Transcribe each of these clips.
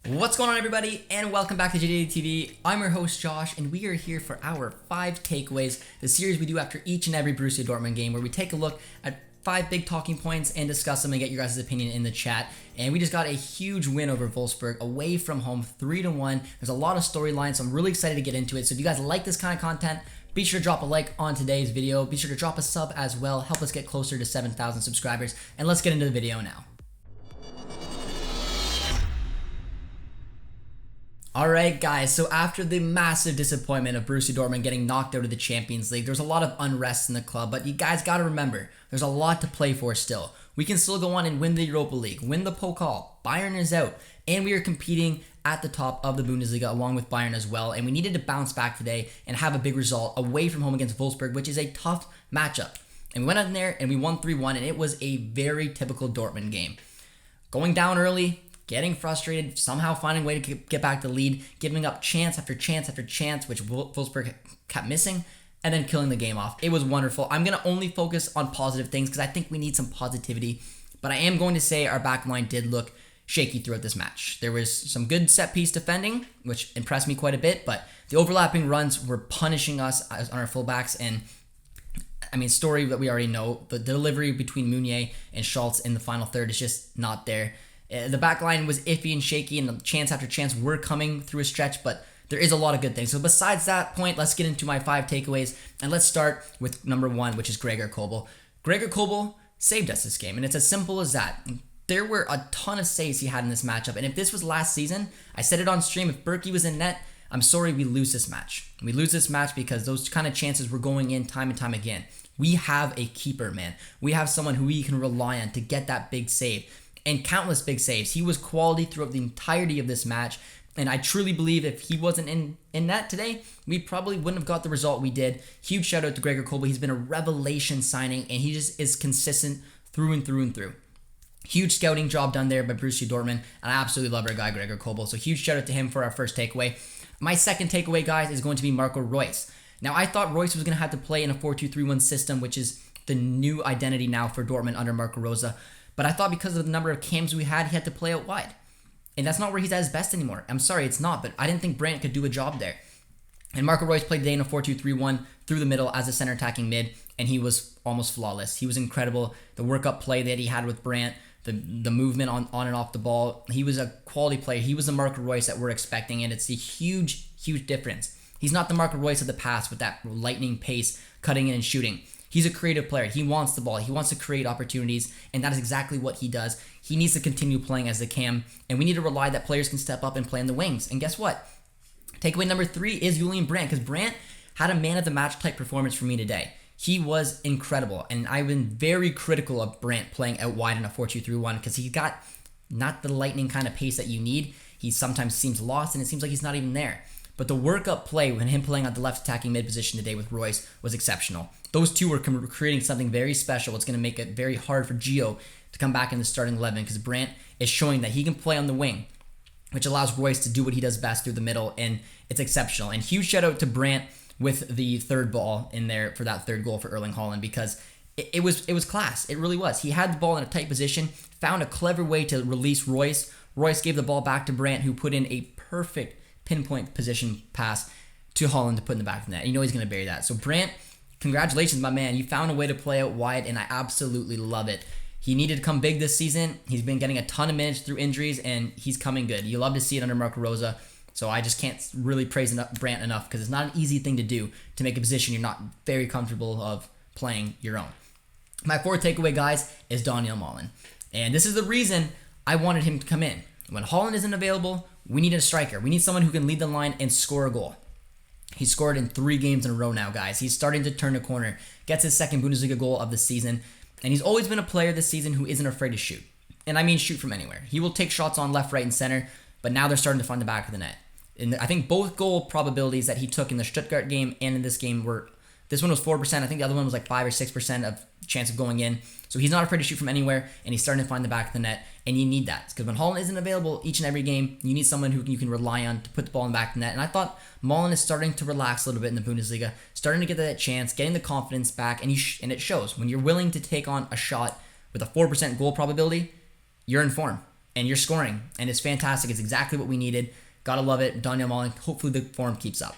What's going on, everybody, and welcome back to JJD TV. I'm your host Josh, and we are here for our 5 takeaways, the series we do after each and every Borussia Dortmund game, where we take a look at 5 big talking points and discuss them and get your guys' opinion in the chat. And we just got a huge win over Wolfsburg away from home, 3-1. There's a lot of storylines, so I'm really excited to get into it. So if you guys like this kind of content, be sure to drop a like on today's video. Be sure to drop a sub as well. Help us get closer to 7,000 subscribers. And let's get into the video now. Alright guys, so after the massive disappointment of Borussia Dortmund getting knocked out of the Champions League, there's a lot of unrest in the club, but you guys gotta remember, there's a lot to play for still. We can still go on and win the Europa League, win the Pokal, Bayern is out, and we are competing at the top of the Bundesliga along with Bayern as well, and we needed to bounce back today and have a big result away from home against Wolfsburg, which is a tough matchup. And we went out there and we won 3-1, and it was a very typical Dortmund game. Going down early, getting frustrated, somehow finding a way to get back to the lead, giving up chance after chance after chance, which Wolfsburg kept missing, and then killing the game off. It was wonderful. I'm going to only focus on positive things because I think we need some positivity, but I am going to say our back line did look shaky throughout this match. There was some good set-piece defending, which impressed me quite a bit, but the overlapping runs were punishing us on our fullbacks, and I mean, story that we already know, the delivery between Meunier and Schultz in the final third is just not there. The back line was iffy and shaky, and chance after chance were coming through a stretch, but there is a lot of good things. So besides that point, let's get into my 5 takeaways, and let's start with number 1, which is Gregor Kobel. Gregor Kobel saved us this game, and it's as simple as that. There were a ton of saves he had in this matchup, and if this was last season, I said it on stream, if Berkey was in net, I'm sorry we lose this match. We lose this match because those kind of chances were going in time and time again. We have a keeper, man. We have someone who we can rely on to get that big save. And countless big saves. He was quality throughout the entirety of this match, and I truly believe if he wasn't in net today, we probably wouldn't have got the result we did. Huge shout out to Gregor Kobel. He's been a revelation signing, and he just is consistent through and through and through. Huge scouting job done there by Borussia Dortmund, and I absolutely love our guy Gregor Kobel, so huge shout out to him for our first takeaway. My second takeaway, guys, is going to be Marco Reus. Now, I thought Reus was going to have to play in a 4-2-3-1 system, which is the new identity now for Dortmund under Marco Rose. But I thought because of the number of cams we had, he had to play out wide. And that's not where he's at his best anymore. I'm sorry, it's not, but I didn't think Brandt could do a job there. And Marco Reus played today in a 4-2-3-1 through the middle as a center attacking mid, and he was almost flawless. He was incredible. The work-up play that he had with Brandt, the movement on and off the ball, he was a quality player. He was the Marco Reus that we're expecting, and it's a huge, huge difference. He's not the Marco Reus of the past with that lightning pace, cutting in and shooting. He's a creative player. He wants the ball. He wants to create opportunities, and that is exactly what he does. He needs to continue playing as the cam, and we need to rely that players can step up and play in the wings. And guess what? Takeaway number 3 is Julian Brandt, because Brandt had a man-of-the-match type performance for me today. He was incredible, and I've been very critical of Brandt playing out wide in a 4-2-3-1 because he got not the lightning kind of pace that you need. He sometimes seems lost, and it seems like he's not even there. But the work-up play when him playing on the left attacking mid position today with Reus was exceptional. Those two were creating something very special. It's going to make it very hard for Gio to come back in the starting 11 because Brandt is showing that he can play on the wing, which allows Reus to do what he does best through the middle, and it's exceptional. And huge shout out to Brandt with the third ball in there for that third goal for Erling Holland because it was class. It really was. He had the ball in a tight position, found a clever way to release Reus. Reus gave the ball back to Brandt, who put in a perfect pinpoint position pass to Holland to put in the back of the net. You know he's going to bury that. So Brandt, congratulations, my man. You found a way to play out wide, and I absolutely love it. He needed to come big this season. He's been getting a ton of minutes through injuries, and he's coming good. You love to see it under Marco Rose. So I just can't really praise Brandt enough because it's not an easy thing to do to make a position you're not very comfortable of playing your own. My 4th takeaway, guys, is Daniel Mullen. And this is the reason I wanted him to come in. When Holland isn't available, we need a striker. We need someone who can lead the line and score a goal. He scored in 3 games in a row now, guys. He's starting to turn a corner. Gets his 2nd Bundesliga goal of the season. And he's always been a player this season who isn't afraid to shoot. And I mean shoot from anywhere. He will take shots on left, right, and center. But now they're starting to find the back of the net. And I think both goal probabilities that he took in the Stuttgart game and in this game were... This one was 4%. I think the other one was like 5 or 6% of chance of going in. So he's not afraid to shoot from anywhere, and he's starting to find the back of the net, and you need that. Because when Holland isn't available each and every game, you need someone who you can rely on to put the ball in the back of the net. And I thought Mullen is starting to relax a little bit in the Bundesliga, starting to get that chance, getting the confidence back, and and it shows. When you're willing to take on a shot with a 4% goal probability, you're in form. and you're scoring, and it's fantastic. It's exactly what we needed. Gotta love it. Daniel Mullen, hopefully the form keeps up.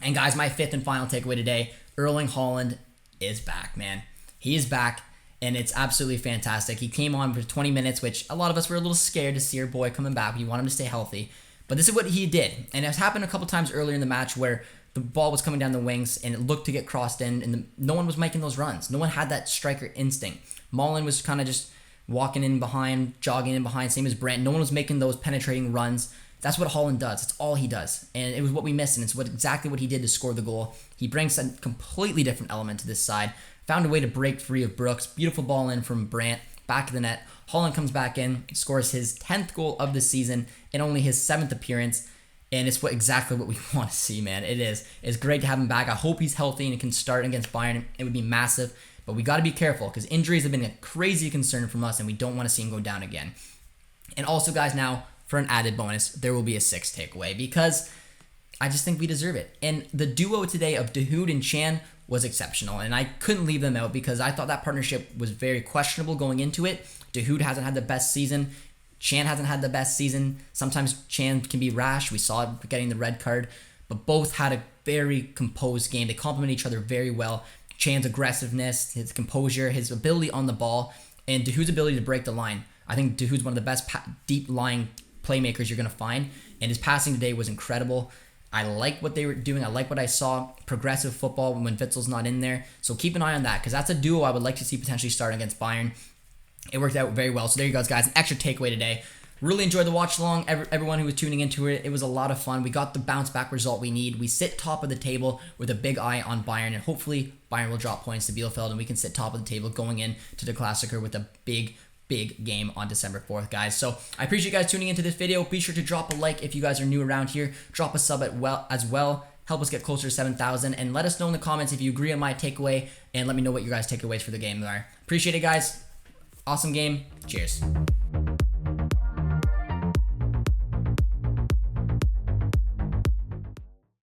And guys, my fifth and final takeaway today, Erling Holland is back, man. He is back, and it's absolutely fantastic. He came on for 20 minutes, which a lot of us were a little scared to see our boy coming back. We want him to stay healthy. But this is what he did. And it's happened a couple times earlier in the match where the ball was coming down the wings and it looked to get crossed in, and no one was making those runs. No one had that striker instinct. Mullen was kind of just walking in behind, jogging in behind, same as Brandt. No one was making those penetrating runs. That's what Holland does. It's all he does. And it was what we missed, and it's exactly what he did to score the goal. He brings a completely different element to this side. Found a way to break free of Brooks. Beautiful ball in from Brandt. Back of the net. Holland comes back in, scores his 10th goal of the season and only his 7th appearance. And it's exactly what we want to see, man. It is. It's great to have him back. I hope he's healthy and can start against Bayern. It would be massive. But we got to be careful because injuries have been a crazy concern from us, and we don't want to see him go down again. And also, guys, now for an added bonus, there will be a 6th takeaway because I just think we deserve it. And the duo today of Dahoud and Chan was exceptional, and I couldn't leave them out because I thought that partnership was very questionable going into it. Dahoud hasn't had the best season. Chan hasn't had the best season. Sometimes Chan can be rash. We saw it getting the red card, but both had a very composed game. They complement each other very well. Chan's aggressiveness, his composure, his ability on the ball, and Dahoud's ability to break the line. I think Dahoud's one of the best deep lying playmakers you're going to find, and his passing today was incredible. I like what they were doing. I like what I saw. Progressive football when Witzel's not in there. So keep an eye on that because that's a duo I would like to see potentially start against Bayern. It worked out very well. So there you go, guys. An extra takeaway today. Really enjoyed the watch along. Everyone who was tuning into it, it was a lot of fun. We got the bounce back result we need. We sit top of the table with a big eye on Bayern, and hopefully Bayern will drop points to Bielefeld, and we can sit top of the table going into the Klassiker with a big game on December 4th, guys. So I appreciate you guys tuning into this video. Be sure to drop a like if you guys are new around here. Drop a sub as well. Help us get closer to 7,000, and let us know in the comments if you agree on my takeaway, and let me know what your guys' takeaways for the game are. Appreciate it, guys. Awesome game. Cheers.